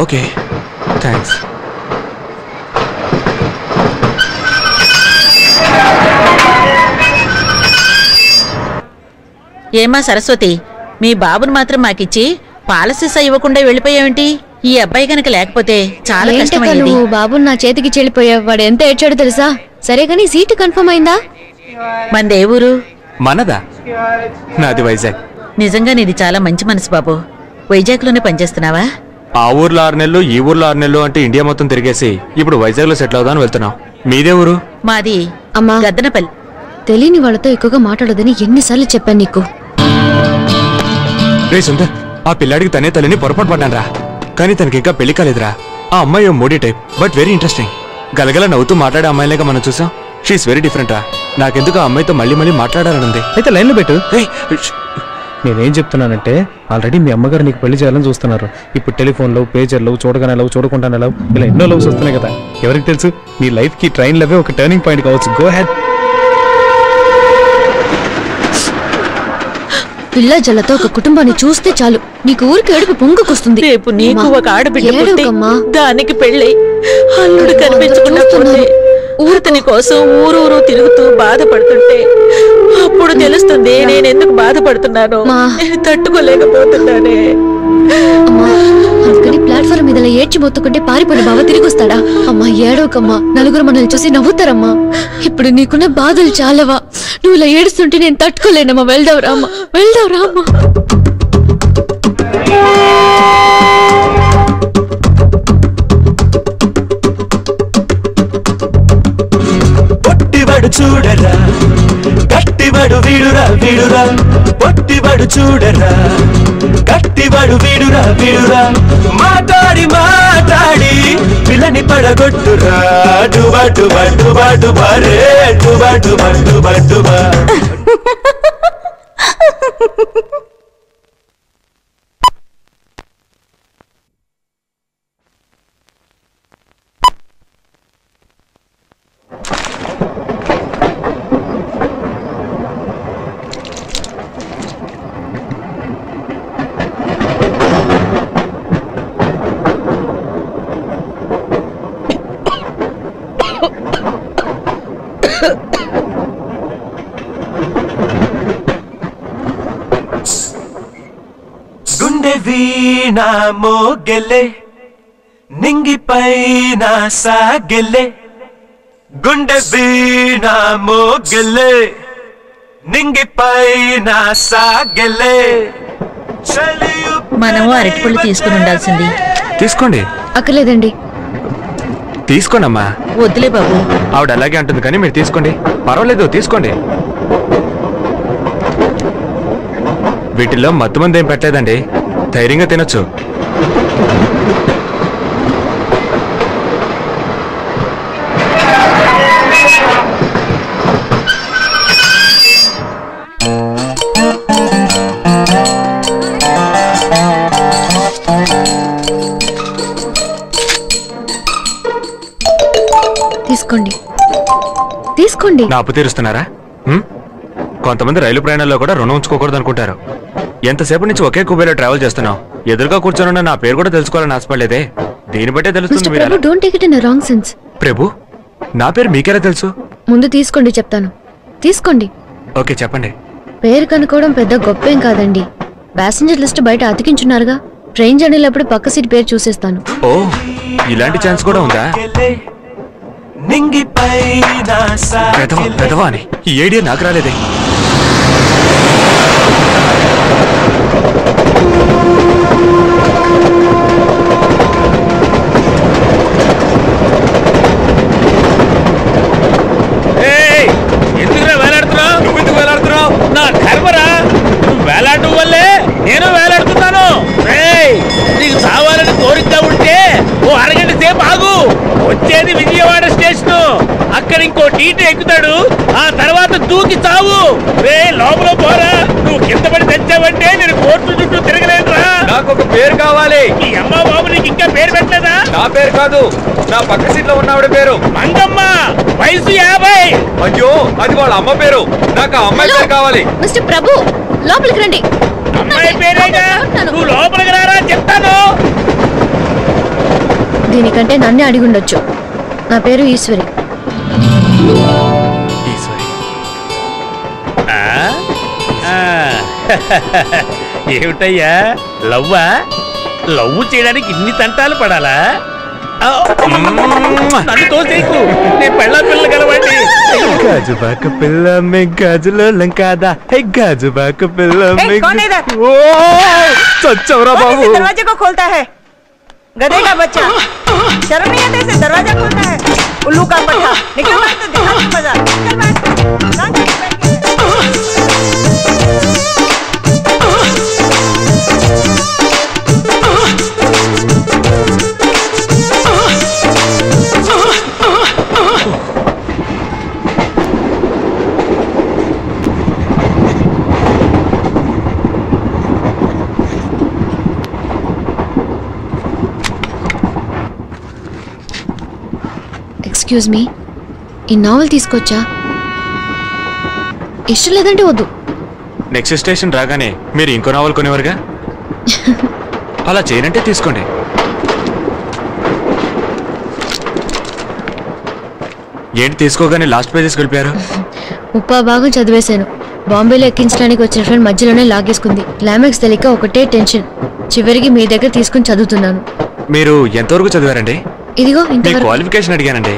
Okay thanks. ఏమా సరస్వతి, మీ బాబుని మాత్రం మాకిచ్చి పాలసీసా ఇవ్వకుండా వెళ్ళిపోయావేంటి? ఈ అబ్బాయి కనుక లేకపోతే చాలా కష్టమయ్యేది. బాబుని నా చేతికి చెల్లిపోయావు. వాడు ఎంత ఏడ్చాడో తెలుసా? సరే కానీ సీటు కన్ఫర్మ్ అయిందా? మనది ఏ ఊరు? మనదా? నాది వైజాగ్. నిజంగా నీది చాలా మంచి మనసు బాబు. వైజాగ్ లోనే పనిచేస్తున్నావా? ఆ ఊర్లో 6 నెలలు, ఈ ఊర్లో 6 నెలలు అంటే ఇండియా మొత్తం తిరిగేసి ఇప్పుడు వైజాగ్ లో సెటిల్ అవుదాని వెళ్తున్నాం. మీదే ఊరు? మాది అమ్మా గద్దనపల్లి. తెలియని వాళ్ళతో ఎక్కువగా మాట్లాడదని ఎన్నిసార్లు చెప్పాను నీకు. రే సుందర్, ఆ పిల్లాడికి తనే తల్లిని పొరపాటు పడ్డాను రా. కానీ తనకి ఇంకా పెళ్లి కాలేదురా. ఆ అమ్మాయి Modi type, but very interesting. గలగల నవ్వుతూ మాట్లాడే అమ్మాయిలేక మనం చూసాం. షీఈస్ వెరీ డిఫరెంట్ రా. నాకెందుకు ఆ అమ్మాయితో మళ్ళీ మళ్ళీ మాట్లాడాలనుంది. అయితే లైన్లో పెట్టు. నేనేం చెప్తున్నానంటే, ఆల్రెడీ మీ అమ్మగారు నీకు పెళ్లి చేయాలని చూస్తున్నారు. ఇప్పుడు టెలిఫోన్లో, పేజర్లో, చూడగానే లవ్, చూడకుండానే లవ్, ఇలా ఎన్నో లవ్స్ వస్తున్నాయి కదా. ఎవరికి తెలుసు, నీ లైఫ్కి ట్రైన్ లవే ఒక టర్నింగ్ పాయింట్ కావచ్చు. Go head. పిల్ల జల్లతో ఒక కుటుంబాన్ని చూస్తే చాలు నీకు ఊరికి ఏడుపు పొంగుకొస్తుంది. రేపు నీకు ఒక ఆడబిడ్డ పుట్టి దానికి పెళ్ళై అల్లుడు కనిపించకుండా పోతే ఊరితని కోసం ఊరూరు తిరుగుతూ బాధపడుతుంటే అప్పుడు తెలుస్తుంది నేనెందుకు బాధపడుతున్నానో. తట్టుకోలేకపోతున్నానే. అందుకని ప్లాట్ఫామ్ మీద ఏడ్చి మొత్తుకుంటే పారిపోయిన బావ తిరిగి వస్తాడా? అమ్మా ఏడవకమ్మా, నలుగురు మనల్ని చూసి నవ్వుతారమ్మా. ఇప్పుడు నీకున్న బాధలు చాలవా? నువ్వు ఇలా ఏడుస్తుంటే నేను తట్టుకోలేనమ్మా. వెళ్దావు రామ్మా, వెళ్దావు రామ్మా. పొట్టివాడు చూడరా, గట్టివాడు వీడురా వీడురా. పొట్టివాడు చూడరా, గట్టివాడు వీడురా వీడురా. మాట్లాడి మాట్లాడి పిల్లని పడగొట్టురా. డుబా డుబా డుబా డుబా రే, డుబా డుబా డుబా డుబా. గుండె వీణ మోగెలే, నింగిపైన సాగెలే. గుండె వీణ మోగెలే, నింగిపైన సాగెలే. మనము అరటిపళ్ళు తీసుకుని ఉండాల్సింది. తీసుకోండి. అక్కర్లేదండి. తీసుకోండమ్మా. వద్దులే బాబు. ఆవిడ అలాగే అంటుంది కానీ మీరు తీసుకోండి. పర్వాలేదు, తీసుకోండి. వీటిల్లో మత్తు మంది ఏం పెట్టలేదండి, ధైర్యంగా తినొచ్చు. తీసుకోండి, తీసుకోండి. నా అప్పు తీరుస్తున్నారా? కొంతమంది రైలు ప్రయాణాల్లో కూడా రుణం ఉంచుకోకూడదు అనుకుంటారు. ఎంతసేపు నుంచి ఒకే కుబేలో ట్రావెల్ చేస్తున్నావు. ఎదురుగా కూర్చొని నా పేరు కూడా తెలుసుకోవాలని ఆశపడలేదే. దీన్ని బట్టే తెలుస్తుంది. ప్రభు, నా పేరు మీకెలా తెలుసు? ముందు తీసుకోండి, చెప్తాను. తీసుకోండి. ఓకే, చెప్పండి. పేరు కనుక్కోవడం పెద్ద గొప్పేం కాదండి. ప్యాసింజర్ లిస్ట్ బయట అతికించున్నారుగా. ట్రైన్ జర్నీలప్పుడు పక్క సీట్ పేరు చూసేస్తాను. ఓ, ఇలాంటి ఛాన్స్ కూడా ఉందా? పెదవా అని ఈ ఐడియా నాకు రాలేదే. ఎందుకురా వేలాడుతున్నావు? నువ్వెందుకు వేలాడుతున్నావు? నా కర్మరా, నువ్వు వేలాడటం వల్లే నేను వేలాడుతున్నాను. నీకు చావాలని కోరిక ఉంటే ఓ అరగంట సేపు ఆగు. వచ్చేది విజయవాడ స్టేషన్. అక్కడ ఇంకో టీటీ ఎక్కుతాడు. ఆ తర్వాత దూకి చావు. లోపల పోరా. నువ్వు కింద పడి తెచ్చావంటే నేను కోర్టు చుట్టూ తిరగలేదురా. నాకు ఒక పేరు కావాలి. ఈ అమ్మ బాబు నీకు ఇంకా పేరు పెట్టలేదా? నా పేరు కాదు, నా పక్క సీట్ లో ఉన్నవాడి పేరు మంగమ్మ, వయసు 50. అయ్యో, అది వాళ్ళ అమ్మ పేరు. నాకు ఆ అమ్మాయి పేరు కావాలి. మిస్టర్ ప్రభు, లోపలికి రండి. అమ్మాయి పేరేగా. నువ్వు లోపలికి రారా చెప్తాను. దీనికంటే నన్నే అడిగి ఉండొచ్చు. నా పేరు ఈశ్వరి. ఏమిటయ్యా లవ్వా? లవ్ చేయడానికి ఇన్ని తంటాలు పడాలా? నన్ను తోసేకు, నేను పెళ్ళ పిల్ల కలవండి. గాజుబాక పిల్ల మే గాజులోలం కాదా, గాజుబాక పిల్ల చచ్చవరా బాబు. दरवाजे को खोलता है गधे का बच्चा, शर्म नहीं आता इसे? दरवाजा खोलता है उल्लू का पट्टा। निकल बाहर तो दिखा दे मजा। निकल बाहर। ఎక్స్క్యూజ్ మీ, ఈ నావల్ తీసుకొచ్చా? ఇష్టం లేదంటే వద్దు. నెక్స్ట్ స్టేషన్ రాగానే మీరు ఇంకో నావల్ కొనేవారుగా. అలా చేయనంటే తీసుకోండి. ఏంటి తీసుకోగానే లాస్ట్ పేజెస్ వెళ్ళిపోయారు? ముప్పా భాగం చదివేశాను. బాంబేలో ఎక్కించడానికి వచ్చిన ఫ్రెండ్ మధ్యలోనే లాగేసుకుంది. క్లైమాక్స్ తెలియక ఒకటే టెన్షన్. చివరికి మీ దగ్గర తీసుకుని చదువుతున్నాను. మీరు ఎంతవరకు చదివారండి? ఇదిగో మీ క్వాలిఫికేషన్ అడిగానండి.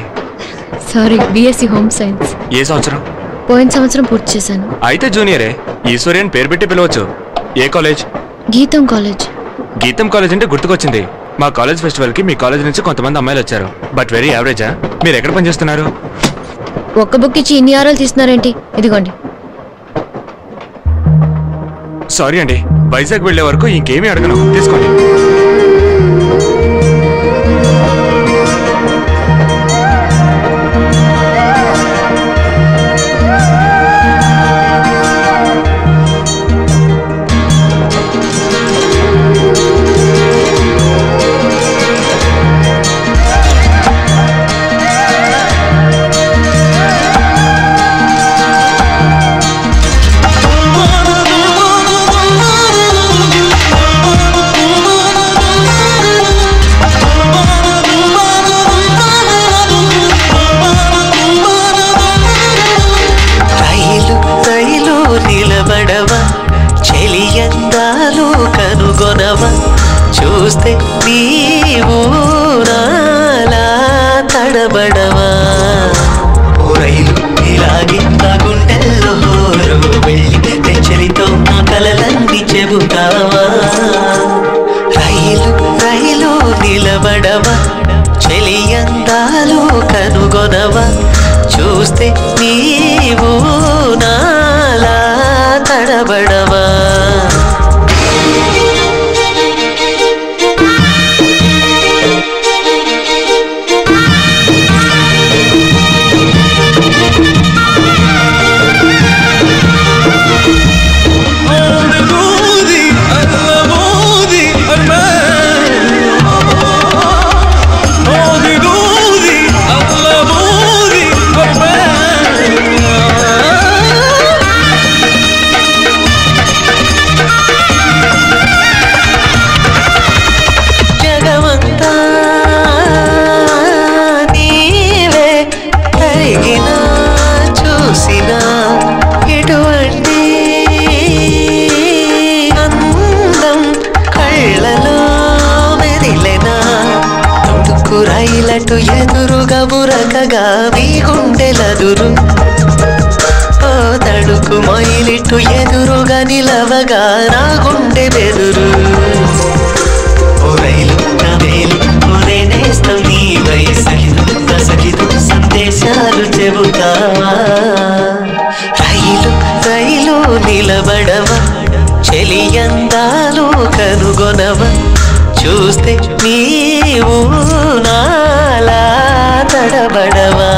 Sorry, BSc home science. ఏ సంవత్సరం? పోయిన సంవత్సరం పూర్తి చేశాను. అయితే జూనియరే. ఈశ్వరి అని పేరు పెట్టి పిలవచ్చు. ఏ కాలేజ్? గీతం కాలేజ్. గీతం కాలేజ్ అంటే గుర్తుకొచ్చింది. మా కాలేజ్ ఫెస్టివల్ కి మీ కాలేజ్ నుంచి కొంతమంది అమ్మాయిలు వచ్చారు. బట్ వెరీ యావరేజా? మీరు ఎక్కడ పనిచేస్తున్నారు? ఒక్క బుక్ ఇచ్చి ఇన్ని ఆరాలు తీస్తున్నారేంటి? ఇదిగోండి. సారీ అండి, వైజాగ్ వెళ్లే వరకు ఇంకేమీ అడగను. తీసుకోండి. చూస్తే నీవు నాలా తడబడవా? రైలు ఇలాగే నా గుండెల్లో వెళ్ళి తెచ్చలితో నా కలలన్నీ చెబుతావా? రైలు రైలు నిలబడవా? చెలి అందాలు కనుగొనవా? చూస్తే నీవు నాలా తడబడవా? రైలటు ఎదురుగా బురకగా మీ గుండెలదురు, ఓ తడుకు మైలిటు ఎదురుగా నిలవగా నా గుండె బెదురు. ఓ రైలు నవేలి నేనేస్తాం నీ వయసగిదు సందేశాలు చెబుతావా? రైలు రైలు నిలబడవా? చెలి అందాలు కనుగొనవా? చూస్తే నీవు నాలా తడబడవా?